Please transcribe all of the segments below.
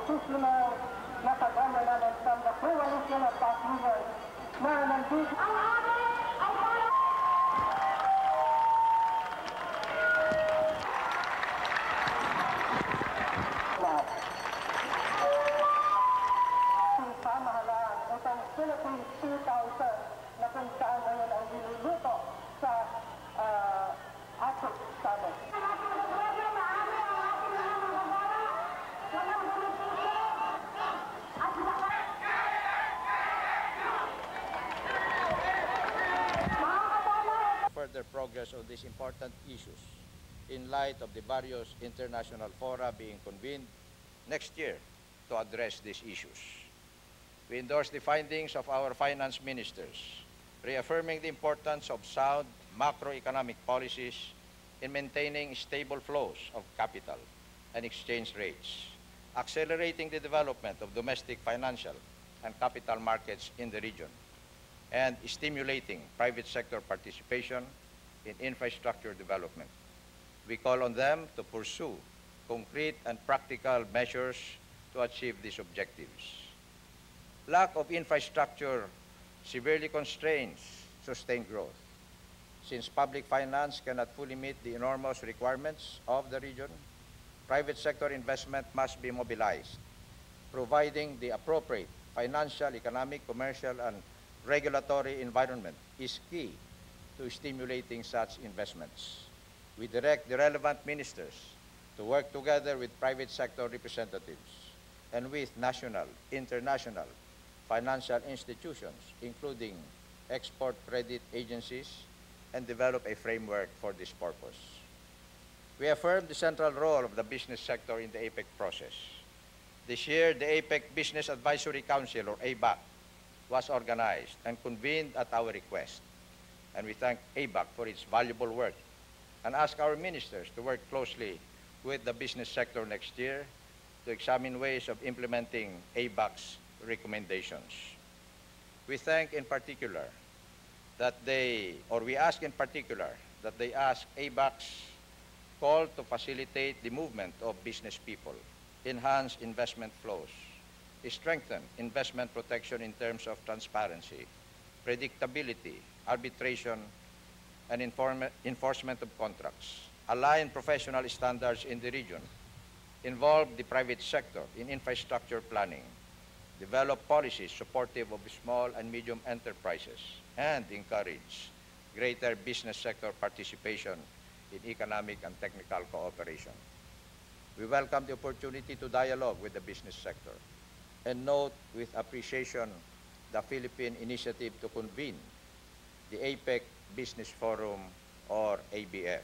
seasonal na pag-ano namin from the coalition of passengers na nandito. Ang amin ay para pamahalaan itong Philippine 2000 na kung saan ngayon ang niluluto sa Apec Summit. Further progress on these important issues in light of the various international fora being convened next year to address these issues. We endorse the findings of our finance ministers, reaffirming the importance of sound macroeconomic policies in maintaining stable flows of capital and exchange rates, accelerating the development of domestic financial and capital markets in the region, and stimulating private sector participation in infrastructure development. We call on them to pursue concrete and practical measures to achieve these objectives. Lack of infrastructure severely constrains sustained growth. Since public finance cannot fully meet the enormous requirements of the region, private sector investment must be mobilized, providing the appropriate financial, economic, commercial, and regulatory environment is key to stimulating such investments. We direct the relevant ministers to work together with private sector representatives and with national, international financial institutions, including export credit agencies, and develop a framework for this purpose. We affirm the central role of the business sector in the APEC process. This year, the APEC Business Advisory Council, or ABAC, was organized and convened at our request. And we thank ABAC for its valuable work and ask our ministers to work closely with the business sector next year to examine ways of implementing ABAC's recommendations. We thank in particular that we ask in particular that they ask ABAC's call to facilitate the movement of business people, enhance investment flows, strengthen investment protection in terms of transparency, predictability, arbitration, and enforcement of contracts, align professional standards in the region, involve the private sector in infrastructure planning, develop policies supportive of small and medium enterprises, and encourage greater business sector participation in economic and technical cooperation. We welcome the opportunity to dialogue with the business sector and note with appreciation the Philippine initiative to convene the APEC Business Forum, or ABF.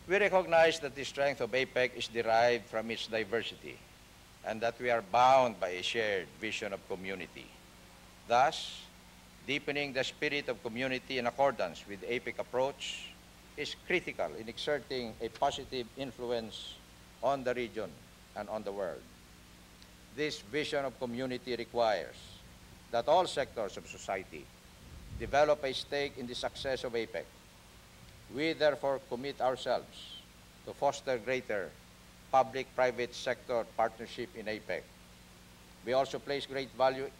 We recognize that the strength of APEC is derived from its diversity and that we are bound by a shared vision of community. Thus, deepening the spirit of community in accordance with the APEC approach is critical in exerting a positive influence on the region and on the world. This vision of community requires that all sectors of society develop a stake in the success of APEC. We therefore commit ourselves to foster greater public-private sector partnership in APEC. We also place great value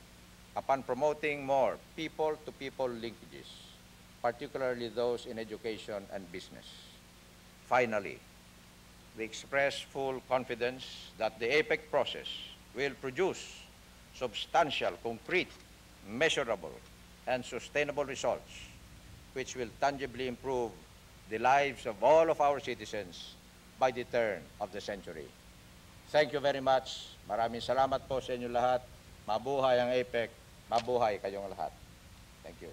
upon promoting more people-to-people linkages, particularly those in education and business. Finally, we express full confidence that the APEC process will produce substantial, concrete, measurable, and sustainable results which will tangibly improve the lives of all of our citizens by the turn of the century. Thank you very much. Maraming salamat po sa inyo lahat. Mabuhay ang APEC. Mabuhay kayong lahat. Thank you.